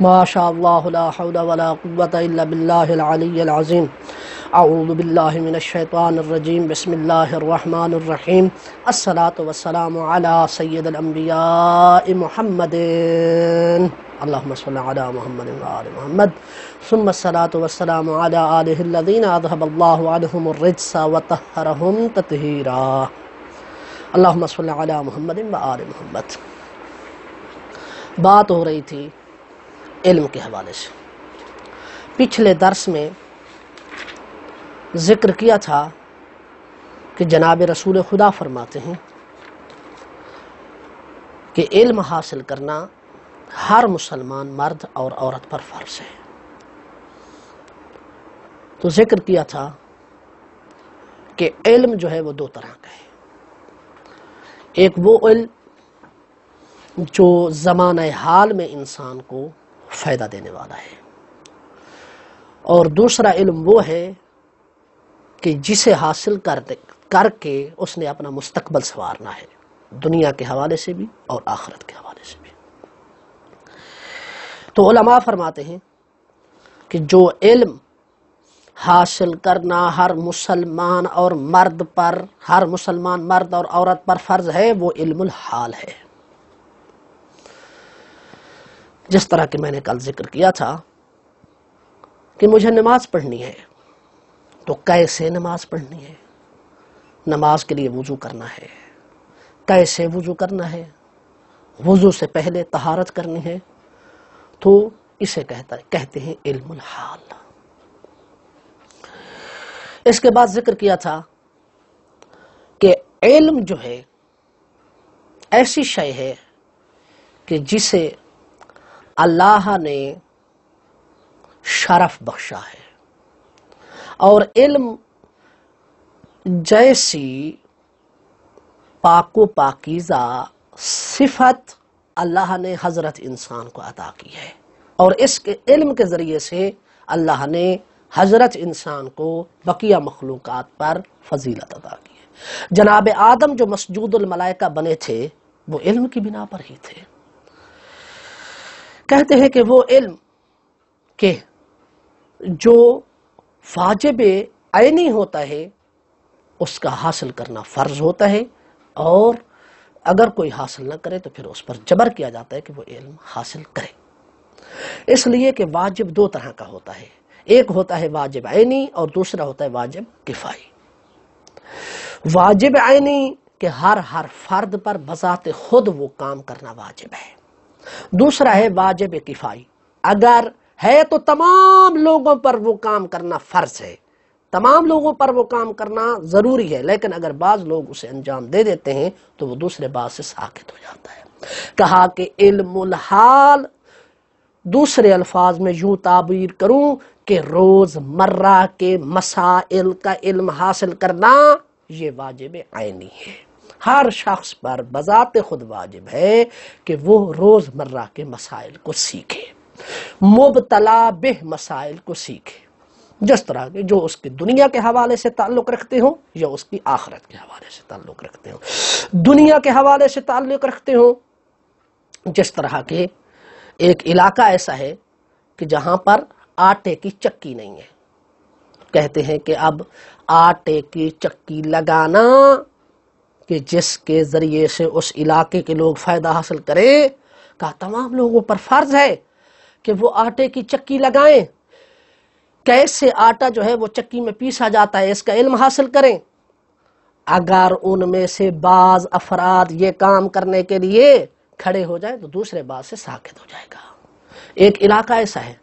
ماشاء اللہ لا حول ولا قوة الا باللہ العلی العظیم۔ اعوذ باللہ من الشیطان الرجیم، بسم اللہ الرحمن الرحیم۔ الصلاة والسلام علی سید الانبیاء محمد، اللہم صل علی محمد وآل محمد، ثم الصلاة والسلام علی آلہ الذین اذہب اللہ عنہم الرجس وطہرہم تطہیرا، اللہم صل علی محمد وآل محمد۔ بات ہو رہی تھی علم کے حوالے سے۔ پچھلے درس میں ذکر کیا تھا کہ جناب رسول خدا فرماتے ہیں کہ علم حاصل کرنا ہر مسلمان مرد اور عورت پر فرض ہے۔ تو ذکر کیا تھا کہ علم جو ہے وہ دو طرح کا ہے۔ ایک وہ علم جو زمانہ حال میں انسان کو فائدہ دینے والا ہے، اور دوسرا علم وہ ہے کہ جسے حاصل کر کے اس نے اپنا مستقبل سنوارنا ہے، دنیا کے حوالے سے بھی اور آخرت کے حوالے سے بھی۔ تو علماء فرماتے ہیں کہ جو علم حاصل کرنا ہر مسلمان اور مرد پر، ہر مسلمان مرد اور عورت پر فرض ہے، وہ علم الحال ہے۔ جس طرح کہ میں نے کل ذکر کیا تھا کہ مجھے نماز پڑھنی ہے، تو کیسے نماز پڑھنی ہے؟ نماز کے لیے وضو کرنا ہے، کیسے وضو کرنا ہے؟ وضو سے پہلے طہارت کرنی ہے، تو اسے کہتے ہیں علم الحال۔ اس کے بعد ذکر کیا تھا کہ علم جو ہے ایسی شے ہے کہ جسے اللہ نے شرف بخشا ہے، اور علم جیسی پاک و پاکیزہ صفت اللہ نے حضرت انسان کو عطا کی ہے، اور اس کے علم کے ذریعے سے اللہ نے حضرت انسان کو بقیہ مخلوقات پر فضیلت عطا کی ہے۔ جناب آدم جو مسجود الملائکہ بنے تھے، وہ علم کی بنا پر ہی تھے۔ کہتے ہیں کہ وہ علم کہ جو واجب عینی ہوتا ہے اس کا حاصل کرنا فرض ہوتا ہے، اور اگر کوئی حاصل نہ کرے تو پھر اس پر جبر کیا جاتا ہے کہ وہ علم حاصل کرے۔ اس لیے کہ واجب دو طرح کا ہوتا ہے، ایک ہوتا ہے واجب عینی اور دوسرا ہوتا ہے واجب کفائی۔ واجب عینی کہ ہر فرد پر بذات خود وہ کام کرنا واجب ہے، دوسرا ہے واجب کفائی، اگر ہے تو تمام لوگوں پر وہ کام کرنا فرض ہے، تمام لوگوں پر وہ کام کرنا ضروری ہے، لیکن اگر بعض لوگ اسے انجام دے دیتے ہیں تو وہ دوسرے بعض سے ساقط ہو جاتا ہے۔ کہا کہ علم الحال دوسرے الفاظ میں یوں تعبیر کروں کہ روز مرہ کے مسائل کا علم حاصل کرنا یہ واجب عینی ہے، ہر شخص پر بذات خود واجب ہے کہ وہ روز مرہ کے مسائل کو سیکھے، مبتلا بہ مسائل کو سیکھے، جس طرح کے جو اس کی دنیا کے حوالے سے تعلق رکھتے ہوں یا اس کی آخرت کے حوالے سے تعلق رکھتے ہوں۔ دنیا کے حوالے سے تعلق رکھتے ہوں، جس طرح کے ایک علاقہ ایسا ہے کہ جہاں پر آٹے کی چکی نہیں ہے، کہتے ہیں کہ اب آٹے کی چکی لگانا کہ جس کے ذریعے سے اس علاقے کے لوگ فائدہ حاصل کریں، کہا تمام لوگوں پر فرض ہے کہ وہ آٹے کی چکی لگائیں، کیسے آٹا جو ہے وہ چکی میں پیسا جاتا ہے اس کا علم حاصل کریں۔ اگر ان میں سے بعض افراد یہ کام کرنے کے لیے کھڑے ہو جائیں تو دوسرے بعض سے ساکت ہو جائے گا۔ ایک علاقہ ایسا ہے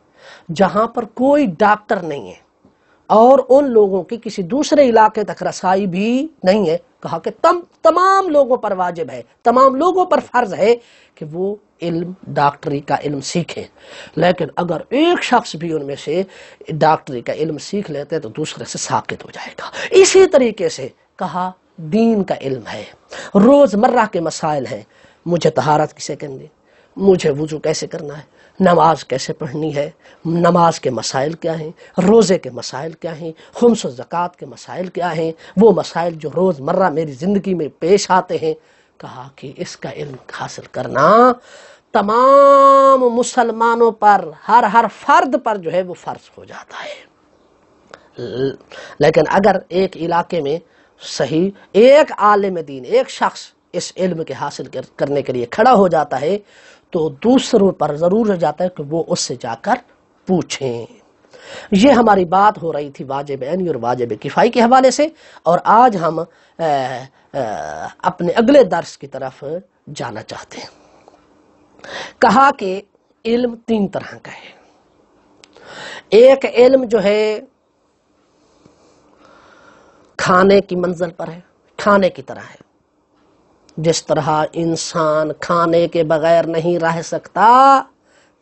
جہاں پر کوئی ڈاکٹر نہیں ہے اور ان لوگوں کی کسی دوسرے علاقے تک رسائی بھی نہیں ہے، کہا کہ تمام لوگوں پر واجب ہے، تمام لوگوں پر فرض ہے کہ وہ علم ڈاکٹری کا علم سیکھیں، لیکن اگر ایک شخص بھی ان میں سے ڈاکٹری کا علم سیکھ لیتے تو دوسرے سے ساقط ہو جائے گا۔ اسی طریقے سے کہا دین کا علم ہے، روز مرہ کے مسائل ہیں، مجھے طہارت کیسے کرنی، مجھے وضو کیسے کرنا ہے، نماز کیسے پڑھنی ہے، نماز کے مسائل کیا ہیں، روزے کے مسائل کیا ہیں، خمس و زکوٰۃ کے مسائل کیا ہیں، وہ مسائل جو روز مرہ میری زندگی میں پیش آتے ہیں، کہا کہ اس کا علم حاصل کرنا تمام مسلمانوں پر، ہر فرد پر جو ہے وہ فرض ہو جاتا ہے۔ لیکن اگر ایک علاقے میں صحیح ایک عالم دین، ایک شخص اس علم کے حاصل کرنے کے لیے کھڑا ہو جاتا ہے تو دوسروں پر ضرور ہو جاتا ہے کہ وہ اس سے جا کر پوچھیں۔ یہ ہماری بات ہو رہی تھی واجب عینی اور واجب کفائی کے حوالے سے، اور آج ہم اپنے اگلے درس کی طرف جانا چاہتے ہیں۔ کہا کہ علم تین طرح کا ہے۔ ایک علم جو ہے کھانے کی منزل پر ہے، کھانے کی طرح ہے، جس طرح انسان کھانے کے بغیر نہیں رہ سکتا،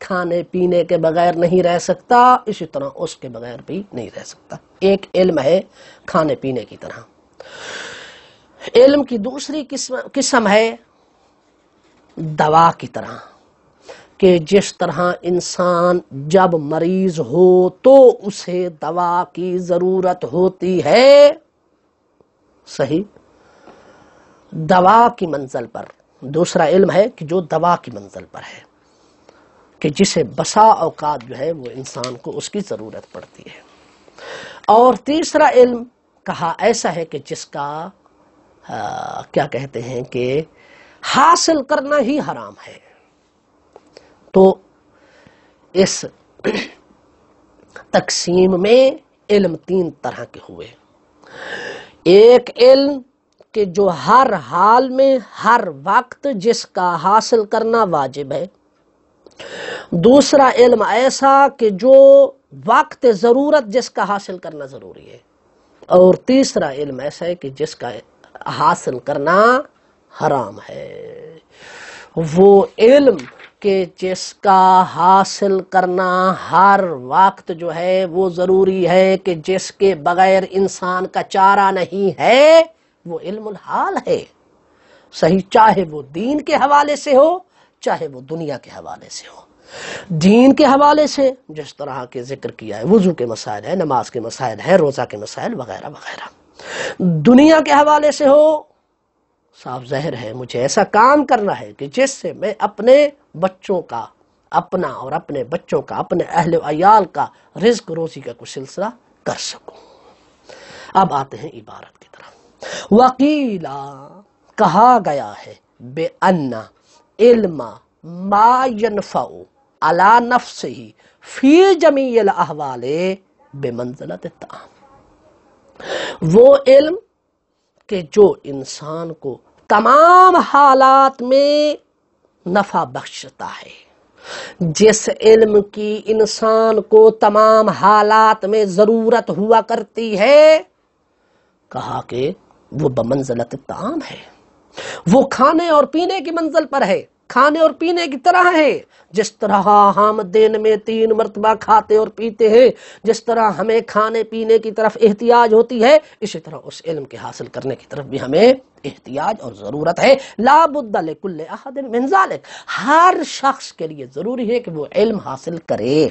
کھانے پینے کے بغیر نہیں رہ سکتا، اسی طرح اس کے بغیر بھی نہیں رہ سکتا۔ ایک علم ہے کھانے پینے کی طرح۔ علم کی دوسری قسم ہے دوا کی طرح، کہ جس طرح انسان جب مریض ہو تو اسے دوا کی ضرورت ہوتی ہے، صحیح، دوا کی منزل پر۔ دوسرا علم ہے کہ جو دوا کی منزل پر ہے، کہ جسے بسا اوقات جو ہے وہ انسان کو اس کی ضرورت پڑتی ہے۔ اور تیسرا علم کہا ایسا ہے کہ جس کا کیا کہتے ہیں کہ حاصل کرنا ہی حرام ہے۔ تو اس تقسیم میں علم تین طرح کے ہوئے۔ ایک علم کہ جو ہر حال میں ہر وقت جس کا حاصل کرنا واجب ہے۔ دوسرا علم ایسا کہ جو وقت ضرورت جس کا حاصل کرنا ضروری ہے۔ اور تیسرا علم ایسا ہے کہ جس کا حاصل کرنا حرام ہے۔ وہ علم کہ جس کا حاصل کرنا ہر وقت جو ہے وہ ضروری ہے، کہ جس کے بغیر انسان کا چارہ نہیں ہے، وہ علم الحال ہے، صحیح، چاہے وہ دین کے حوالے سے ہو چاہے وہ دنیا کے حوالے سے ہو۔ دین کے حوالے سے جس طرح کے ذکر کیا ہے، وضو کے مسائل ہے، نماز کے مسائل ہے، روزہ کے مسائل وغیرہ وغیرہ۔ دنیا کے حوالے سے ہو، صاف ظاہر ہے مجھے ایسا کام کرنا ہے کہ جس سے میں اپنے بچوں کا، اپنا اور اپنے بچوں کا، اپنے اہل و عیال کا رزق روزی کا کچھ سلسلہ کر سکوں۔ اب آتے ہیں عبارت کی طرف۔ وقیلا، کہا گیا ہے، بے ان علم ما ینفع علی نفسہ فی جمیع الاحوال بمنزلۃ الطعام۔ وہ علم کہ جو انسان کو تمام حالات میں نفع بخشتا ہے، جس علم کی انسان کو تمام حالات میں ضرورت ہوا کرتی ہے، کہا کہ وہ بمنزلت الطعام ہے، وہ کھانے اور پینے کی منزل پر ہے، کھانے اور پینے کی طرح ہے۔ جس طرح ہم دن میں 3 مرتبہ کھاتے اور پیتے ہیں، جس طرح ہمیں کھانے پینے کی طرف احتیاج ہوتی ہے، اسی طرح اس علم کے حاصل کرنے کی طرف بھی ہمیں احتیاج اور ضرورت ہے۔ لا بد لکل احد من ذلک، ہر شخص کے لیے ضروری ہے کہ وہ علم حاصل کرے۔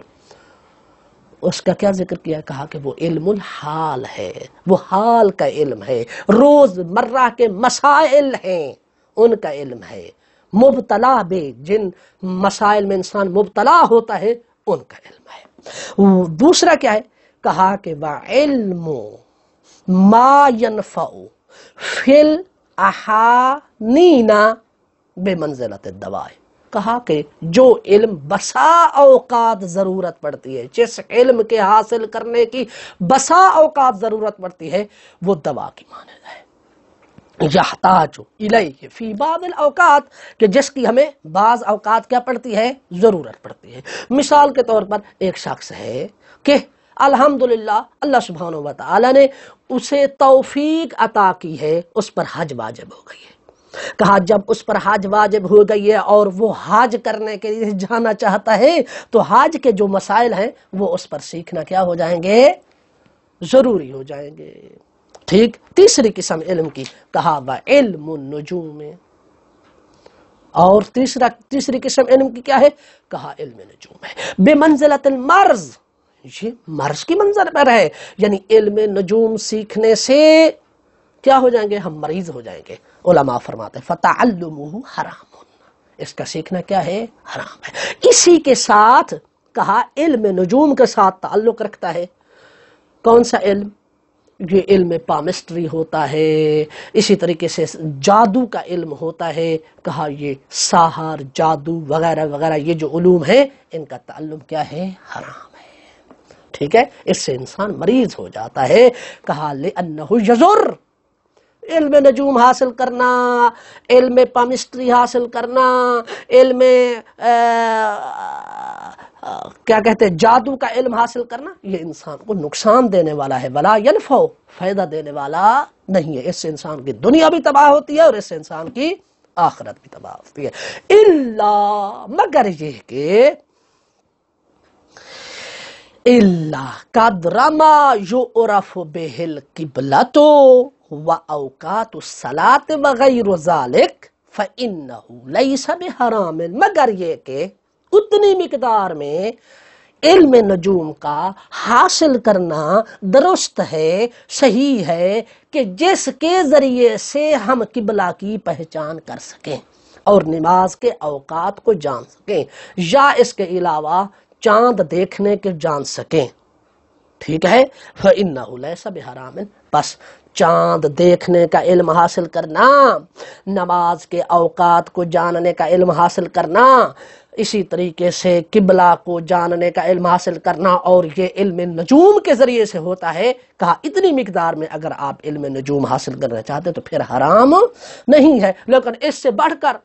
اس کا کیا ذکر کیا؟ کہا کہ وہ علم الحال ہے، وہ حال کا علم ہے، روز مرہ کے مسائل ہیں ان کا علم ہے، مبتلا بے جن مسائل میں انسان مبتلا ہوتا ہے ان کا علم ہے۔ دوسرا کیا ہے؟ کہا کہ وَعِلْمُ مَا يَنْفَعُ فِي الْأَحَانِينَ بِمَنْزِلَةِ الدَّوَاءِ، کہا کہ جو علم بسا اوقات ضرورت پڑتی ہے، جس علم کے حاصل کرنے کی بسا اوقات ضرورت پڑتی ہے، وہ دوا کی مانند ہے۔ یحتاج الیہ فی بعض الاوقات، کہ جس کی ہمیں بعض اوقات کیا پڑتی ہے؟ ضرورت پڑتی ہے۔ مثال کے طور پر ایک شخص ہے کہ الحمدللہ اللہ سبحانہ و تعالی نے اسے توفیق عطا کی ہے، اس پر حج واجب ہو گئی ہے۔ کہا جب اس پر حج واجب ہو گئی ہے اور وہ حج کرنے کے لیے جانا چاہتا ہے تو حج کے جو مسائل ہیں وہ اس پر سیکھنا کیا ہو جائیں گے؟ ضروری ہو جائیں گے۔ ٹھیک، تیسری قسم علم کی کہا وعلم النجوم، اور تیسری قسم علم کی کیا ہے؟ کہا علم نجوم ہے، بمنزلۃ المرض، یہ مرض کی منزل پر ہے، یعنی علم نجوم سیکھنے سے کیا ہو جائیں گے؟ ہم مریض ہو جائیں گے۔ علماء فرماتے ہیں فَتَعَلُّمُهُ حرام، اس کا سیکھنا کیا ہے؟ حرام ہے۔ اسی کے ساتھ کہا علم نجوم کے ساتھ تعلق رکھتا ہے۔ کون سا علم؟ یہ علم پامسٹری ہوتا ہے، اسی طریقے سے جادو کا علم ہوتا ہے، کہا یہ ساحر، جادو وغیرہ وغیرہ یہ جو علوم ہیں ان کا تعلق کیا ہے؟ حرام ہے۔ ٹھیک ہے، اس سے انسان مریض ہو جاتا ہے۔ کہا لِأَنَّهُ يَضُرُّ، علم نجوم حاصل کرنا، علم پامسٹری حاصل کرنا، علم کیا کہتے ہیں جادو کا علم حاصل کرنا، یہ انسان کو نقصان دینے والا ہے۔ ولا ينفع، فائدہ دینے والا نہیں ہے۔ اس سے انسان کی دنیا بھی تباہ ہوتی ہے اور اس سے انسان کی آخرت بھی تباہ ہوتی ہے۔ الا، مگر یہ کہ الا قدر ما یعرف بہ القبلۃ واوقات الصلاۃ وغیر ذلک فانہ لیس بحرام، مگر یہ کہ اتنی مقدار میں علم نجوم کا حاصل کرنا درست ہے، صحیح ہے کہ جس کے ذریعے سے ہم قبلہ کی پہچان کر سکیں اور نماز کے اوقات کو جان سکیں، یا اس کے علاوہ چاند دیکھنے کے جان سکیں۔ ٹھیک ہے، فَإِنَّهُ لَيْسَ بِحَرَامٍ، بس چاند دیکھنے کا علم حاصل کرنا، نماز کے اوقات کو جاننے کا علم حاصل کرنا، اسی طریقے سے قبلہ کو جاننے کا علم حاصل کرنا، اور یہ علم نجوم کے ذریعے سے ہوتا ہے۔ کہا اتنی مقدار میں اگر آپ علم نجوم حاصل کرنا چاہتے تو پھر حرام نہیں ہے، لیکن اس سے بڑھ کر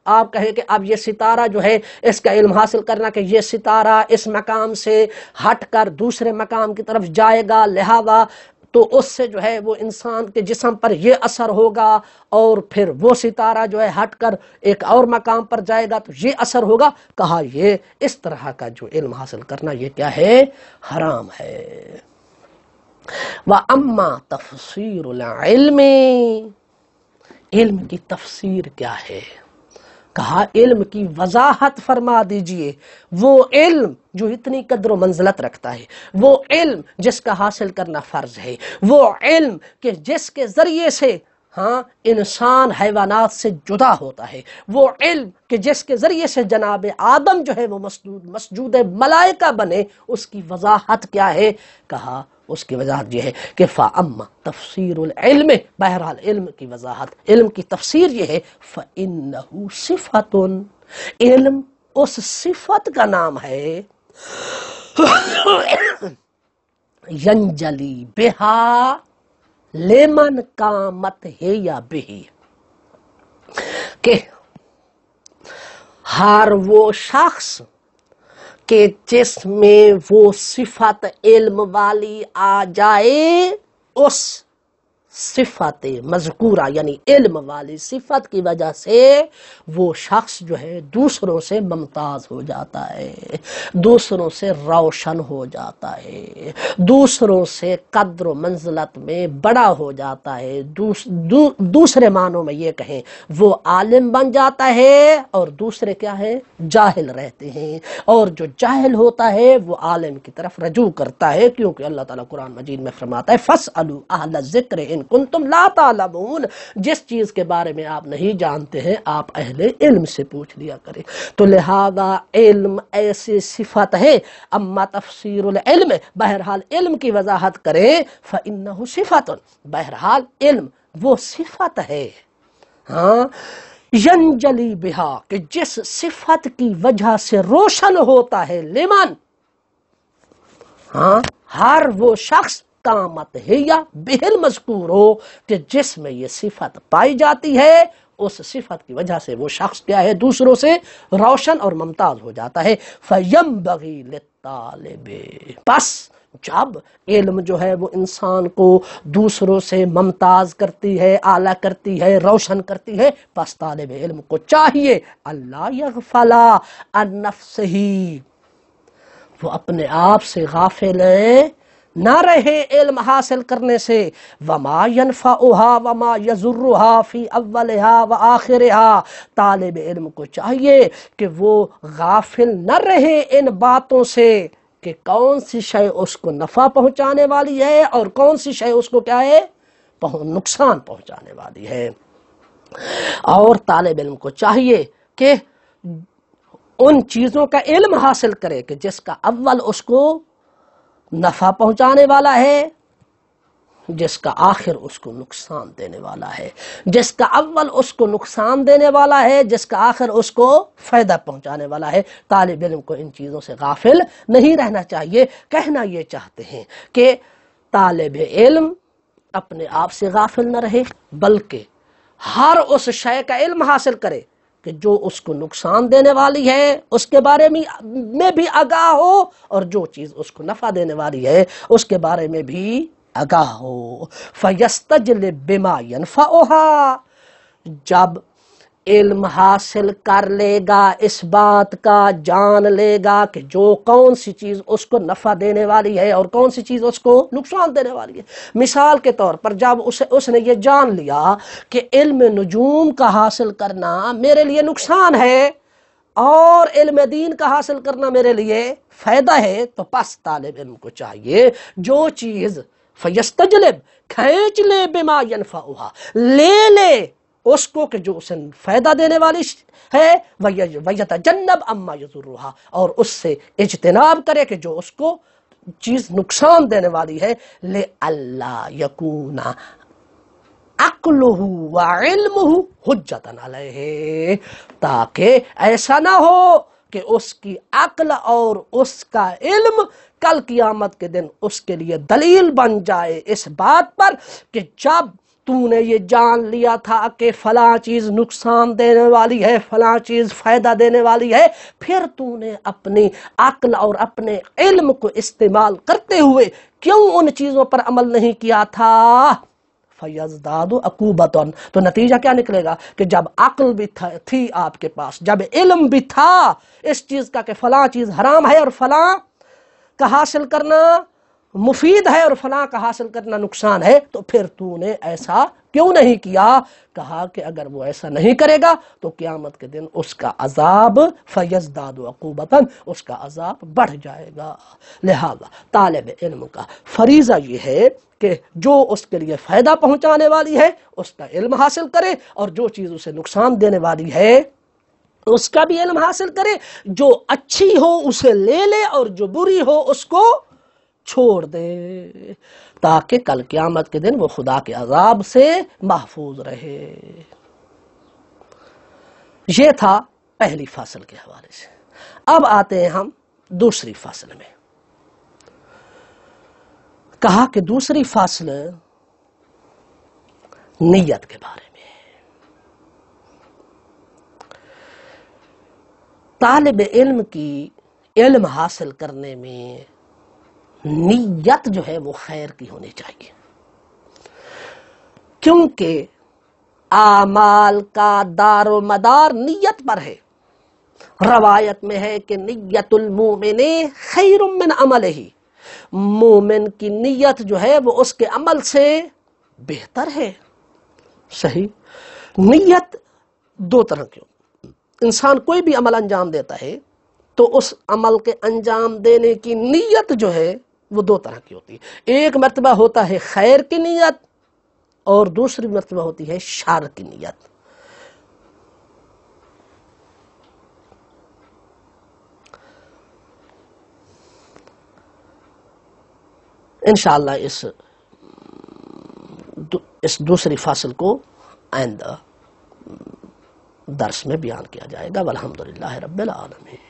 آپ کہیں کہ اب یہ ستارہ جو ہے اس کا علم حاصل کرنا کہ یہ ستارہ اس مقام سے ہٹ کر دوسرے مقام کی طرف جائے گا، لہذا تو اس سے جو ہے وہ انسان کے جسم پر یہ اثر ہوگا، اور پھر وہ ستارہ جو ہے ہٹ کر ایک اور مقام پر جائے گا تو یہ اثر ہوگا۔ کہا یہ اس طرح کا جو علم حاصل کرنا یہ کیا ہے؟ حرام ہے۔ وَأَمَّا تَفْسِيرُ الْعِلْمِ، علم کی تفسیر کیا ہے؟ کہا علم کی وضاحت فرما دیجئے۔ وہ علم جو اتنی قدر و منزلت رکھتا ہے، وہ علم جس کا حاصل کرنا فرض ہے، وہ علم کہ جس کے ذریعے سے انسان حیوانات سے جدا ہوتا ہے، وہ علم کہ جس کے ذریعے سے جناب آدم جو ہے وہ مسجود ملائکہ بنے، اس کی وضاحت کیا ہے؟ کہا اس کی وضاحت یہ ہے کہ فَأَمَّا تَفْسِيرُ الْعِلْمِ، بہرحال علم کی وضاحت، علم کی تفسیر یہ ہے فَإِنَّهُ صِفَةٌ، علم اس صفت کا نام ہے ینجلی بہا لمن قامت ہے یا بہی، کہ ہر وہ شخص کہ جس میں وہ صفت علم والی آ جائے، اس صفت مذکورہ یعنی علم والی صفت کی وجہ سے وہ شخص جو ہے دوسروں سے ممتاز ہو جاتا ہے، دوسروں سے روشن ہو جاتا ہے، دوسروں سے قدر و منزلت میں بڑا ہو جاتا ہے، دوسرے معنوں میں یہ کہیں وہ عالم بن جاتا ہے، اور دوسرے کیا ہے؟ جاہل رہتے ہیں، اور جو جاہل ہوتا ہے وہ عالم کی طرف رجوع کرتا ہے، کیونکہ اللہ تعالیٰ قرآن مجید میں فرماتا ہے فَاسْأَلُوا أَهْلَ الذِّكْرِ إِن كُنتُمْ لَا تَعْلَمُونَ، جس چیز کے بارے میں آپ نہیں جانتے ہیں آپ اہل علم سے پوچھ لیا کریں۔ تو لہذا علم ایسی صفت ہے۔ اما تفسیر العلم، بہرحال علم کی وضاحت کریں، فَإِنَّهُ صِفَةٌ، بہرحال علم وہ صفت ہے، ینجلی بہا، کہ جس صفت کی وجہ سے روشن ہوتا ہے، لمن، ہر وہ شخص قامت ہے یا بہل مذکور ہو، کہ جس میں یہ صفت پائی جاتی ہے، اس صفت کی وجہ سے وہ شخص کیا ہے؟ دوسروں سے روشن اور ممتاز ہو جاتا ہے۔ فَيَنبَغِي لِلطَّالِبِ، پس جب علم جو ہے وہ انسان کو دوسروں سے ممتاز کرتی ہے، اعلیٰ کرتی ہے، روشن کرتی ہے، پس طالب علم کو چاہیے اللہ یغفل عن نفسہ، وہ اپنے آپ سے غافل نہ رہے علم حاصل کرنے سے، وما ينفعها وما يضرها في اولها وآخرها، طالب علم کو چاہیے کہ وہ غافل نہ رہے ان باتوں سے کہ کون سی شے اس کو نفع پہنچانے والی ہے اور کون سی شے اس کو کیا ہے؟ نقصان پہنچانے والی ہے۔ اور طالب علم کو چاہیے کہ ان چیزوں کا علم حاصل کرے کہ جس کا اول اس کو نفع پہنچانے والا ہے، جس کا آخر اس کو نقصان دینے والا ہے، جس کا اول اس کو نقصان دینے والا ہے، جس کا آخر اس کو فائدہ پہنچانے والا ہے۔ طالب علم کو ان چیزوں سے غافل نہیں رہنا چاہیے۔ کہنا یہ چاہتے ہیں کہ طالب علم اپنے آپ سے غافل نہ رہے، بلکہ ہر اس شے کا علم حاصل کرے کہ جو اس کو نقصان دینے والی ہے اس کے بارے میں بھی آگاہ ہو، اور جو چیز اس کو نفع دینے والی ہے اس کے بارے میں بھی آگاہ ہو۔ فَيَسْتَجْلِبْ بِمَا يَنْفَعُهَا، جب علم حاصل کر لے گا، اس بات کا جان لے گا کہ جو کون سی چیز اس کو نفع دینے والی ہے اور کون سی چیز اس کو نقصان دینے والی ہے۔ مثال کے طور پر جب اس نے یہ جان لیا کہ علم نجوم کا حاصل کرنا میرے لیے نقصان ہے اور علم دین کا حاصل کرنا میرے لیے فائدہ ہے، تو پس طالب علم کو چاہیے جو چیز فیستجلب، کھینچ لے، بما ینفعها، لے اس کو کہ جو اسے فائدہ دینے والی ہے، ویتجنب اما یضرها، اور اس سے اجتناب کرے کہ جو اس کو چیز نقصان دینے والی ہے، لئلا یکون عقلہ وعلمہ حجتا علیہ، تاکہ ایسا نہ ہو کہ اس کی عقل اور اس کا علم کل قیامت کے دن اس کے لیے دلیل بن جائے اس بات پر کہ جب تو نے یہ جان لیا تھا کہ فلاں چیز نقصان دینے والی ہے، فلاں چیز فائدہ دینے والی ہے، پھر تو نے اپنی عقل اور اپنے علم کو استعمال کرتے ہوئے کیوں ان چیزوں پر عمل نہیں کیا تھا؟ فَيَزْدَادُ عُقُوبَةً، تو نتیجہ کیا نکلے گا کہ جب عقل بھی تھی آپ کے پاس، جب علم بھی تھا اس چیز کا کہ فلاں چیز حرام ہے اور فلاں کا حاصل کرنا مفید ہے اور فلاں کا حاصل کرنا نقصان ہے، تو پھر تو نے ایسا کیوں نہیں کیا؟ کہا کہ اگر وہ ایسا نہیں کرے گا تو قیامت کے دن اس کا عذاب فَيَزْدَادُ عُقُوبَةً، اس کا عذاب بڑھ جائے گا۔ لہذا طالب علم کا فریضہ یہ ہے کہ جو اس کے لیے فائدہ پہنچانے والی ہے اس کا علم حاصل کرے، اور جو چیز اسے نقصان دینے والی ہے اس کا بھی علم حاصل کرے، جو اچھی ہو اسے لے لے اور جو بری ہو اس کو چھوڑ دے، تاکہ کل قیامت کے دن وہ خدا کے عذاب سے محفوظ رہے۔ یہ تھا پہلی فصل کے حوالے سے۔ اب آتے ہیں ہم دوسری فصل میں۔ کہا کہ دوسری فصل نیت کے بارے میں۔ طالب علم کی علم حاصل کرنے میں نیت جو ہے وہ خیر کی ہونی چاہیے، کیونکہ اعمال کا دار و مدار نیت پر ہے۔ روایت میں ہے کہ نیت المومن خیر من عملہ، مومن کی نیت جو ہے وہ اس کے عمل سے بہتر ہے۔ صحیح، نیت دو طرح کی، انسان کوئی بھی عمل انجام دیتا ہے تو اس عمل کے انجام دینے کی نیت جو ہے وہ دو طرح کی ہوتی ہے۔ ایک مرتبہ ہوتا ہے خیر کی نیت اور دوسری مرتبہ ہوتی ہے شر کی نیت۔ انشاءاللہ اس دوسری فصل کو آئندہ درس میں بیان کیا جائے گا۔ والحمدللہ رب العالمین۔